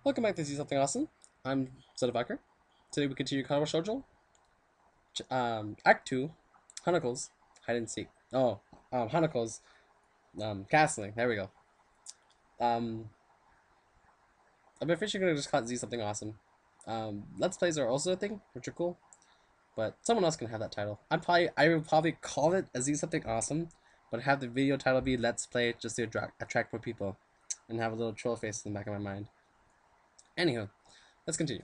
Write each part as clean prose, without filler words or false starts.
Welcome back to See Something Awesome. I'm zettovyker. Today we continue Katawa Shoujo, Act 2, Hanako's Hide and Seek. Hanako's Castling. There we go. Um, I've been officially gonna just call it Z Something Awesome. Let's Plays are also a thing, which are cool, but someone else can have that title. I would probably call it a Z Something Awesome, but have the video title be Let's Play just to attract more people, and have a little troll face in the back of my mind. Anywho, let's continue.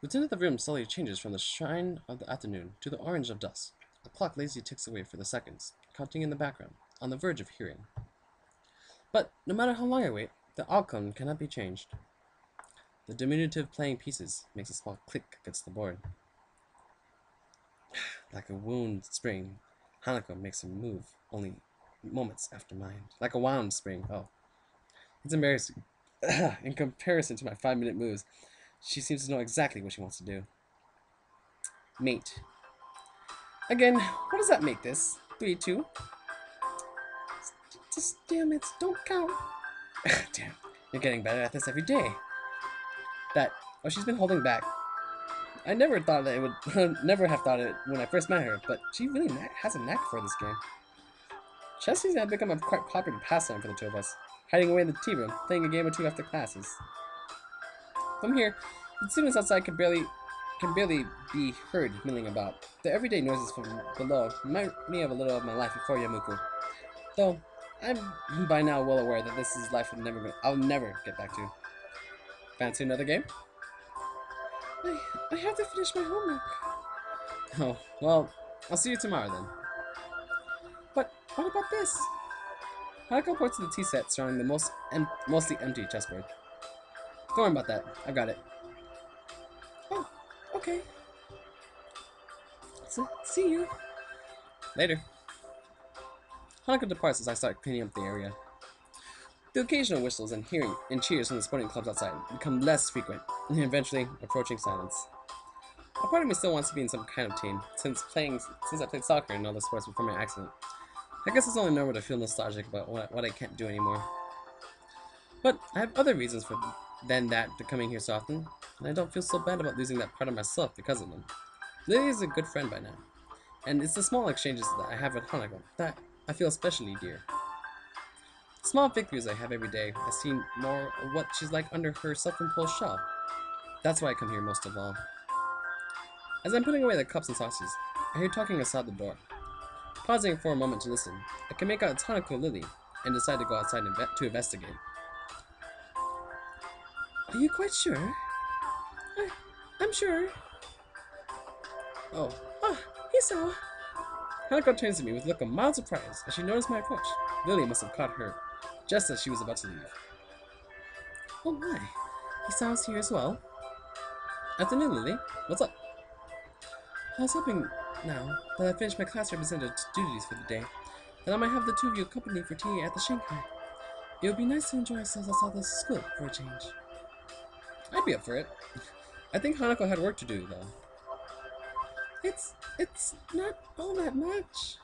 The tint of the room slowly changes from the shine of the afternoon to the orange of dusk. The clock lazily ticks away for the seconds, counting in the background, on the verge of hearing. But no matter how long I wait, the outcome cannot be changed. The diminutive playing pieces makes a small click against the board. Like a wound spring, Hanako makes a move only moments after mine. Like a wound spring. Oh, it's embarrassing. In comparison to my 5-minute moves, she seems to know exactly what she wants to do. Mate. Again, what does that make this? 3, 2? Just damn it, don't count. Damn, you're getting better at this every day. Oh, she's been holding back. I never thought that it would, never have thought it when I first met her, but she really has a knack for this game. Chess seems to have become a quite popular pastime for the two of us, hiding away in the tea room, playing a game or two after classes. From here, the students outside can barely be heard milling about. The everyday noises from below remind me of a little of my life before Yamuku. Though, I'm by now well aware that this is life I'll never get back to. Fancy another game? I have to finish my homework. Oh, well, I'll see you tomorrow then. But what about this? Hanako points to the tea set surrounding the mostly empty chessboard. Don't worry about that. I've got it. Oh, okay. So, see you. Later. Hanako departs as I start cleaning up the area. The occasional whistles and cheers from the sporting clubs outside become less frequent, and eventually approaching silence. A part of me still wants to be in some kind of team, since I played soccer and other sports before my accident. I guess it's only normal to feel nostalgic about what I can't do anymore. But I have other reasons than that for coming here so often, and I don't feel so bad about losing that part of myself because of them. Lily is a good friend by now, and it's the small exchanges that I have with Hanako that I feel especially dear. Small victories I have every day, I see more of what she's like under her self-imposed shell. That's why I come here most of all. As I'm putting away the cups and saucers, I hear talking outside the door. Pausing for a moment to listen, I can make out it's Hanako Lily, and decide to go outside to investigate. Are you quite sure? I'm sure. Oh, he saw. Hanako turns to me with a look of mild surprise as she noticed my approach. Lily must have caught her just as she was about to leave. Oh my, he saw us here as well. Afternoon, Lily. What's up? I was hoping now that I finished my class representative duties for the day, that I might have the two of you accompany for tea at the Shanghai. It would be nice to enjoy ourselves outside the school for a change. I'd be up for it. I think Hanako had work to do, though. It's not all that much.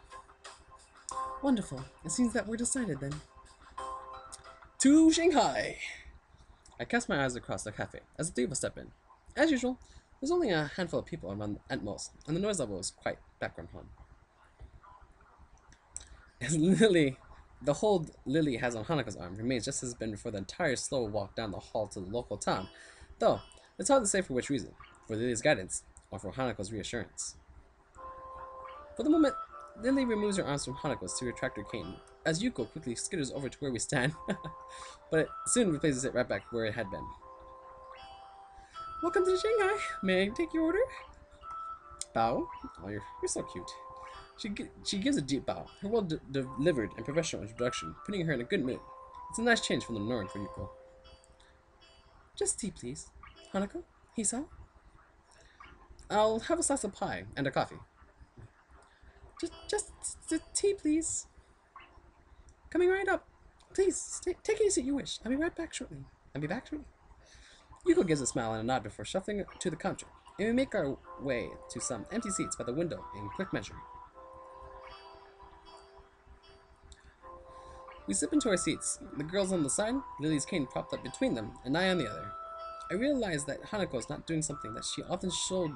Wonderful. It seems that we're decided then. To Shanghai! I cast my eyes across the cafe as the three of us step in. As usual, there's only a handful of people around at most, and the noise level is quite background fun. As the hold Lily has on Hanako's arm remains just as it's been before the entire slow walk down the hall to the local town, though it's hard to say for which reason, for Lily's guidance, or for Hanako's reassurance. For the moment, Lily removes her arms from Hanako's to retract her cane, as Yuko quickly skitters over to where we stand, but it soon replaces it right back where it had been. Welcome to Shanghai. May I take your order? Bow. Oh, you're so cute. She gives a deep bow, her well-delivered and professional introduction, putting her in a good mood. It's a nice change from the norm for Yuko. Just tea, please. Hanako? Hisa? I'll have a slice of pie and a coffee. Just tea, please. Coming right up. Please, take any seat you wish. I'll be right back shortly. Yuko gives a smile and a nod before shuffling to the counter, and we make our way to some empty seats by the window in quick measure. We slip into our seats, the girls on the side, Lily's cane propped up between them, and I on the other. I realized that Hanako is not doing something that she so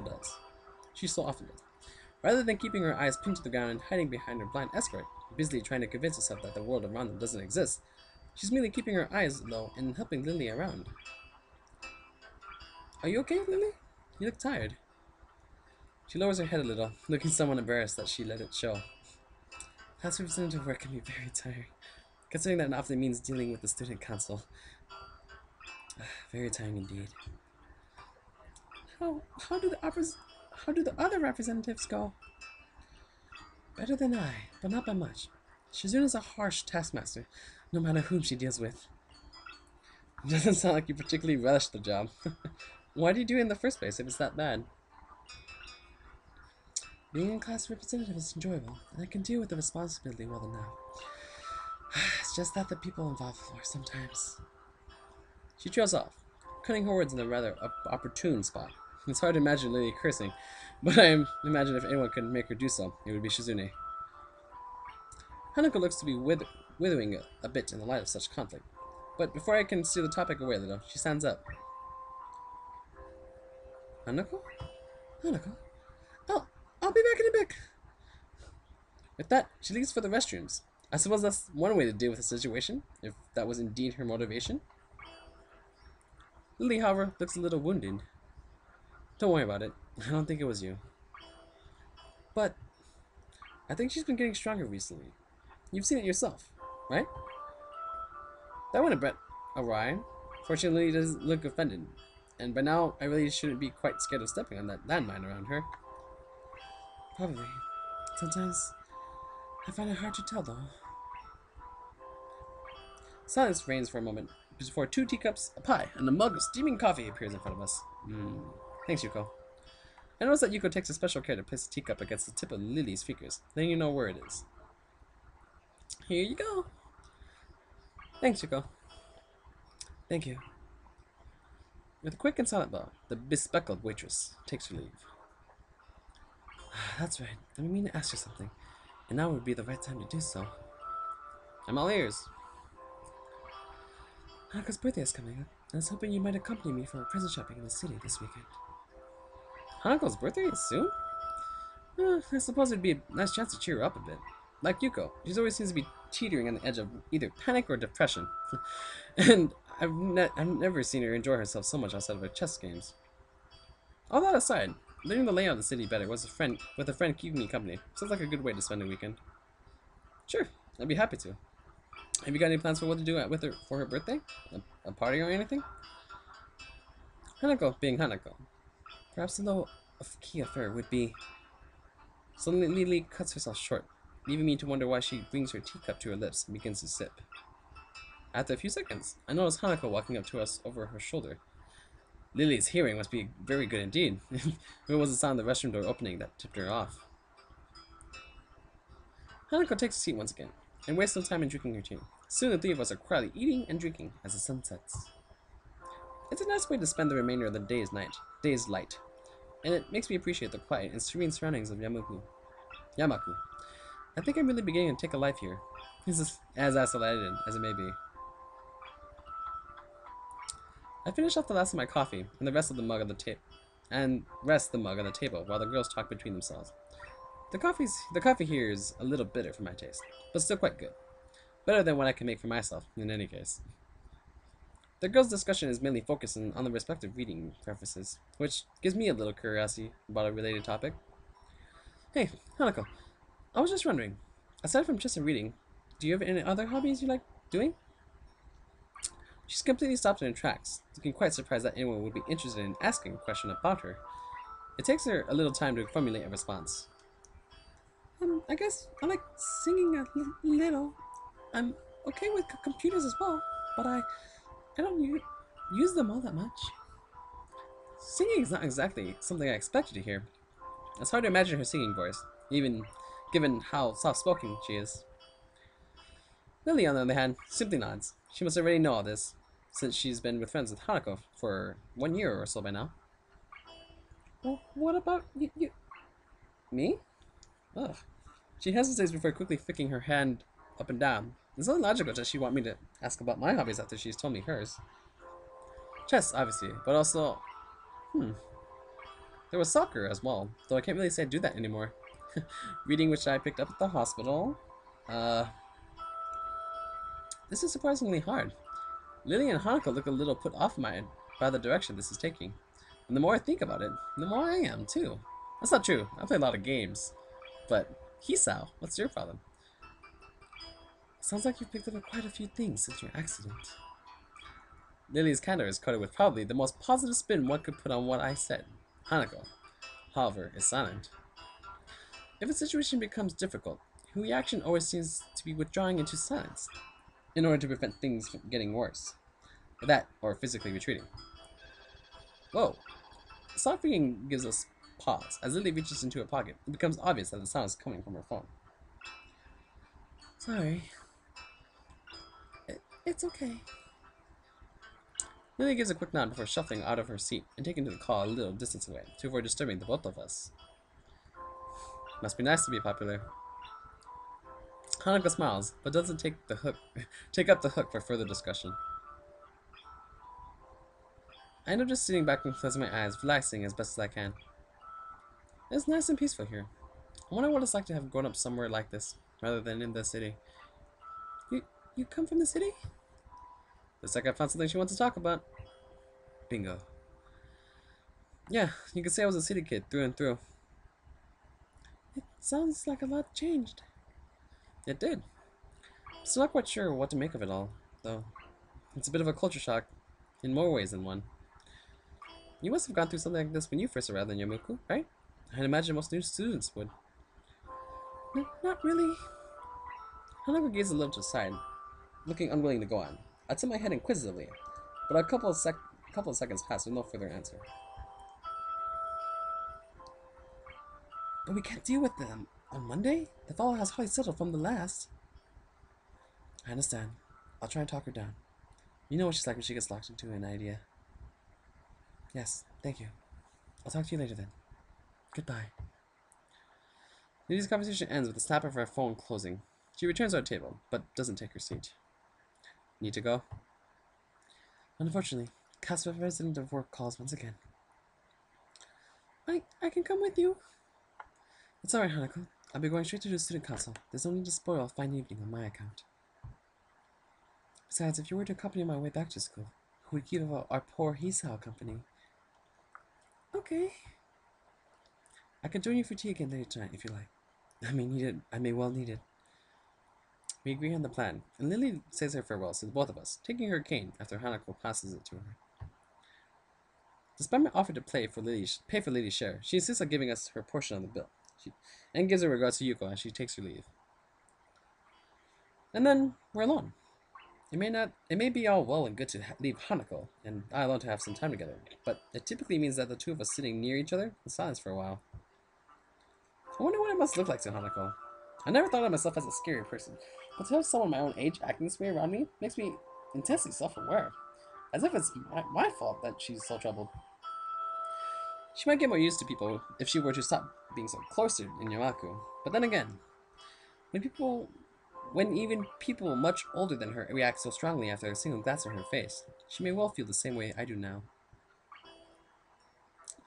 does. She so often does. Rather than keeping her eyes pinned to the ground and hiding behind her blind escort, busily trying to convince herself that the world around them doesn't exist, she's merely keeping her eyes low and helping Lily around. Are you okay, Lily? You look tired. She lowers her head a little, looking somewhat embarrassed that she let it show. Class representative work can be very tiring, considering that it often means dealing with the student council. Very tiring indeed. How do the other representatives go? Better than I, but not by much. Shizuna's a harsh taskmaster, no matter whom she deals with. It doesn't sound like you particularly relish the job. Why do you do it in the first place if it's that bad? Being a class representative is enjoyable, and I can deal with the responsibility well enough. It's just that the people involved are sometimes... She trails off, cutting her words in a rather opportune spot. It's hard to imagine Lily cursing, but I imagine if anyone could make her do so, it would be Shizune. Hanako looks to be withering a bit in the light of such conflict, but before I can steer the topic away a little, she stands up. Hanako? Hanako? I'll be back in a bit. With that, she leaves for the restrooms. I suppose that's one way to deal with the situation, if that was indeed her motivation. Lily, however, looks a little wounded. Don't worry about it. I don't think it was you. But I think she's been getting stronger recently. You've seen it yourself, right? That went a bit awry. Fortunately, Lily doesn't look offended. And by now, I really shouldn't be quite scared of stepping on that landmine around her. Probably. Sometimes I find it hard to tell, though. Silence reigns for a moment before 2 teacups, a pie, and a mug of steaming coffee appears in front of us. Thanks, Yuko. I notice that Yuko takes a special care to place the teacup against the tip of Lily's fingers, letting you know where it is. Here you go. Thanks, Yuko. Thank you. With a quick and silent bow, the bespectacled waitress takes her leave. That's right. I mean to ask you something, and now would be the right time to do so. I'm all ears. Hanako's birthday is coming up, and I was hoping you might accompany me for present shopping in the city this weekend. Hanako's birthday is soon? I suppose it'd be a nice chance to cheer her up a bit. Like Yuko, she always seems to be teetering on the edge of either panic or depression. And I've never seen her enjoy herself so much outside of her chess games. All that aside, learning the layout of the city better with a friend keeping me company sounds like a good way to spend a weekend. Sure, I'd be happy to. Have you got any plans for what to do with her for her birthday? A party or anything? Hanako being Hanako. Perhaps a little key affair would be... Suddenly Lily cuts herself short, leaving me to wonder why she brings her teacup to her lips and begins to sip. After a few seconds, I notice Hanako walking up to us over her shoulder. Lily's hearing must be very good indeed. It was the sound of the restroom door opening that tipped her off. Hanako takes a seat once again, and wastes no time in drinking her tea. Soon the 3 of us are quietly eating and drinking as the sun sets. It's a nice way to spend the remainder of the day's light, and it makes me appreciate the quiet and serene surroundings of Yamaku. I think I'm really beginning to take a life here. This is as isolated as it may be. I finish off the last of my coffee and the rest of the mug on the table while the girls talk between themselves. The coffee here is a little bitter for my taste, but still quite good. Better than what I can make for myself, in any case. The girls' discussion is mainly focusing on the respective reading preferences, which gives me a little curiosity about a related topic. Hey, Hanako, I was just wondering, aside from chess and reading, do you have any other hobbies you like doing? She's completely stopped in her tracks, looking quite surprised that anyone would be interested in asking a question about her. It takes her a little time to formulate a response. I guess I like singing a little. I'm okay with computers as well, but I don't use them all that much. Singing is not exactly something I expected to hear. It's hard to imagine her singing voice, even given how soft-spoken she is. Lily, on the other hand, simply nods. She must already know all this, since she's been with friends with Hanako for 1 year or so by now. Well, what about you? Me? Ugh. She hesitates before quickly flicking her hand up and down. It's only logical that she want me to ask about my hobbies after she's told me hers. Chess, obviously, but also, there was soccer as well, though I can't really say I do that anymore. Reading, which I picked up at the hospital. Uh, this is surprisingly hard. Lily and Hanako look a little put off by the direction this is taking. And the more I think about it, the more I am, too. That's not true. I play a lot of games. But, Hisao, what's your problem? Sounds like you've picked up quite a few things since your accident. Lily's candor is coated with probably the most positive spin one could put on what I said. Hanako, however, is silent. If a situation becomes difficult, her reaction always seems to be withdrawing into silence, in order to prevent things from getting worse. That, or physically retreating. Whoa. Soft ringing gives us pause. As Lily reaches into her pocket, it becomes obvious that the sound is coming from her phone. Sorry. It's okay. Lily gives a quick nod before shuffling out of her seat and taking to the call a little distance away to avoid disturbing the both of us. Must be nice to be popular. Hanako smiles, but doesn't take up the hook for further discussion. I end up just sitting back and closing my eyes, relaxing as best as I can. It's nice and peaceful here. I wonder what it's like to have grown up somewhere like this, rather than in the city. You come from the city? Looks like I found something she wants to talk about. Bingo. Yeah, you could say I was a city kid through and through. It sounds like a lot changed. It did. Still not quite sure what to make of it all, though. It's a bit of a culture shock, in more ways than one. You must have gone through something like this when you first arrived in Yamuku, right? I'd imagine most new students would. No, not really. Hanako gazed a little to the side, looking unwilling to go on. I tipped my head inquisitively, but a couple of seconds passed with no further answer. But we can't deal with them on Monday? The fellow has hardly settled from the last. I understand. I'll try and talk her down. You know what she's like when she gets locked into an idea. Yes, thank you. I'll talk to you later then. Goodbye. Lily's conversation ends with the snap of her phone closing. She returns to our table, but doesn't take her seat. Need to go? Unfortunately, cast resident of work calls once again. I can come with you. It's alright, Hanako. I'll be going straight to the student council. There's no need to spoil a fine evening on my account. Besides, if you were to accompany my way back to school, who would keep our poor Hisao company? Okay. I can join you for tea again later tonight if you like. I may well need it. We agree on the plan, and Lily says her farewells to the both of us, taking her cane after Hanako passes it to her. Despite my offer to pay for Lily's share, she insists on giving us her portion of the bill, and gives her regards to Yuko as she takes her leave. And then we're alone. It may be all well and good to leave Hanako and I alone to have some time together, but it typically means that the two of us sitting near each other in silence for a while. I wonder what it must look like to Hanako. I never thought of myself as a scary person, but to have someone my own age acting this way around me makes me intensely self-aware, as if it's my fault that she's so troubled. She might get more used to people if she were to stop being so cloistered in Yamaku, but then again, when even people much older than her react so strongly after a single glance at her face, she may well feel the same way I do now.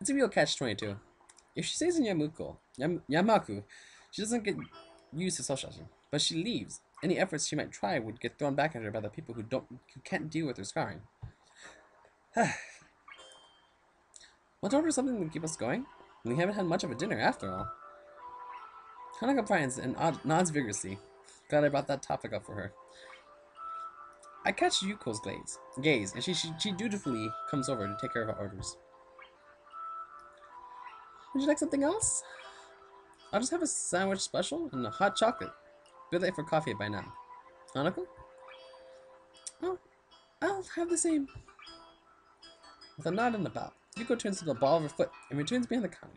It's a real catch-22. If she stays in Yamaku, she doesn't get used to socializing, but she leaves. Any efforts she might try would get thrown back at her by the people who can't deal with her scarring. Want to order something to keep us going? We haven't had much of a dinner after all. Hanako pines and nods vigorously. Glad I brought that topic up for her. I catch Yuko's gaze, and she dutifully comes over to take care of our orders. Would you like something else? I'll just have a sandwich special and a hot chocolate. Be late for coffee by now. Hanako? Oh, I'll have the same. With a nod and a bow, Yuko turns to the ball of her foot and returns behind the counter,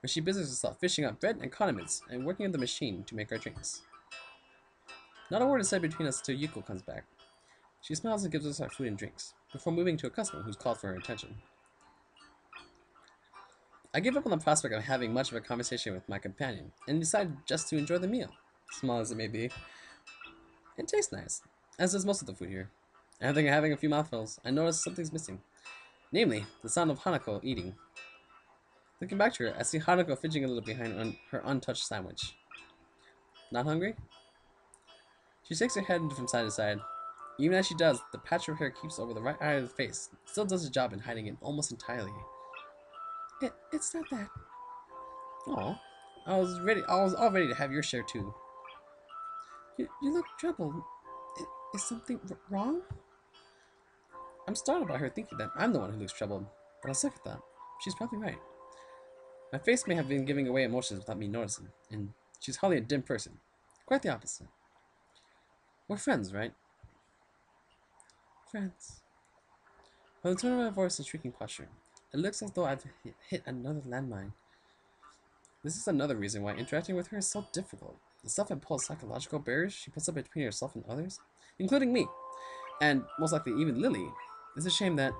where she busies herself fishing up bread and condiments and working on the machine to make our drinks. Not a word is said between us till Yuko comes back. She smiles and gives us our food and drinks, before moving to a customer who's called for her attention. I give up on the prospect of having much of a conversation with my companion, and decide just to enjoy the meal, small as it may be. It tastes nice, as does most of the food here. After having a few mouthfuls, I notice something's missing. Namely, the sound of Hanako eating. Looking back to her, I see Hanako fidgeting a little behind her untouched sandwich. Not hungry? She shakes her head from side to side. Even as she does, the patch of hair keeps over the right eye of the face. It still does its job in hiding it almost entirely. It's not that. Oh, I was all ready to have your share too. You look troubled. Is something wrong? I'm startled by her thinking that I'm the one who looks troubled, but on second thought, she's probably right. My face may have been giving away emotions without me noticing, and she's hardly a dim person. Quite the opposite. We're friends, right? Friends. By the tone of my voice and shrieking posture, it looks as though I've hit another landmine. This is another reason why interacting with her is so difficult. The self-imposed psychological barriers she puts up between herself and others, including me, and most likely even Lily. It's a shame that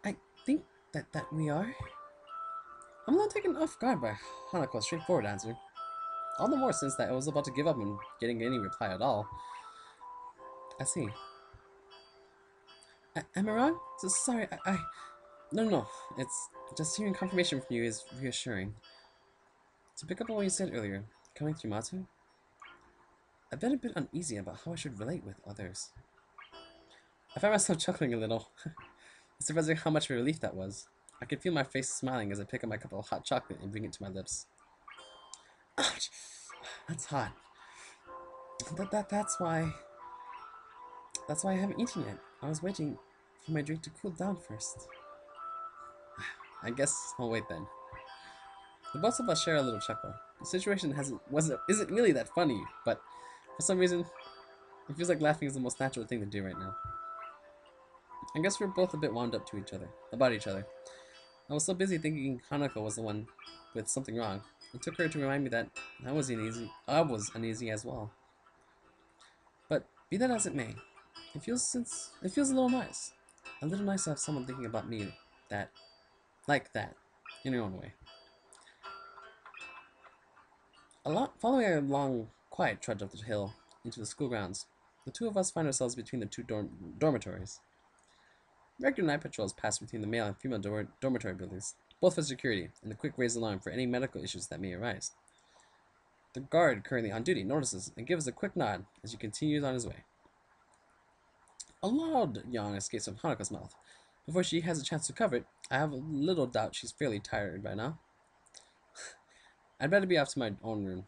I think that we are. I'm not taken off guard by Hanako's straightforward answer. All the more since that I was about to give up on getting any reply at all. I see. Am I wrong? So sorry, No. It's just hearing confirmation from you is reassuring. To pick up on what you said earlier, coming through Matsu, I've been a bit uneasy about how I should relate with others. I found myself chuckling a little. It's surprising how much of a relief that was. I could feel my face smiling as I pick up my cup of hot chocolate and bring it to my lips. Ouch! That's hot. That's why I haven't eaten yet. I was waiting for my drink to cool down first. I guess I'll wait then. The both of us share a little chuckle. The situation isn't really that funny, but for some reason, it feels like laughing is the most natural thing to do right now. I guess we're both a bit wound up about each other. I was so busy thinking Hanako was the one with something wrong. It took her to remind me that I was uneasy as well. But be that as it may, it feels a little nice. A little nice to have someone thinking about me like that, in her own way. Following a long, quiet trudge up the hill into the school grounds, the two of us find ourselves between the two dormitories. Regular night patrols pass between the male and female dormitory buildings, both for security and a quick raise alarm for any medical issues that may arise. The guard currently on duty notices and gives a quick nod as he continues on his way. A loud yawn escapes from Hanako's mouth. Before she has a chance to cover it, I have a little doubt she's fairly tired by now. I'd better be off to my own room.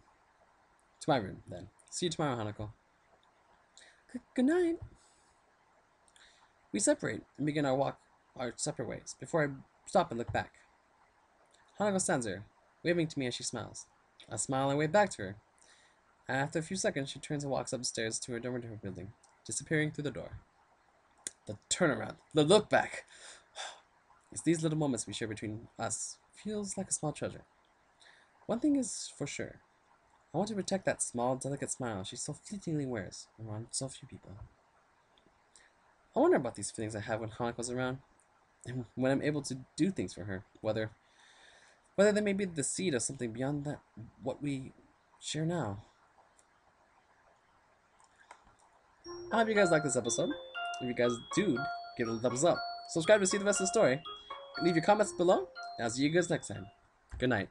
To my room, then. See you tomorrow, Hanako. Good night. We separate and begin our walk our separate ways, before I stop and look back. Hanako stands there, waving to me as she smiles. I smile and wave back to her. And after a few seconds, she turns and walks upstairs to her dormitory building, disappearing through the door. The turnaround, the look back. It's these little moments we share between us feels like a small treasure. One thing is for sure. I want to protect that small, delicate smile she so fleetingly wears around so few people. I wonder about these feelings I have when Hanako's around, and when I'm able to do things for her, whether they may be the seed of something beyond that what we share now. I hope you guys like this episode. If you guys do, give it a thumbs up. Subscribe to see the rest of the story. Leave your comments below, and I'll see you guys next time. Good night.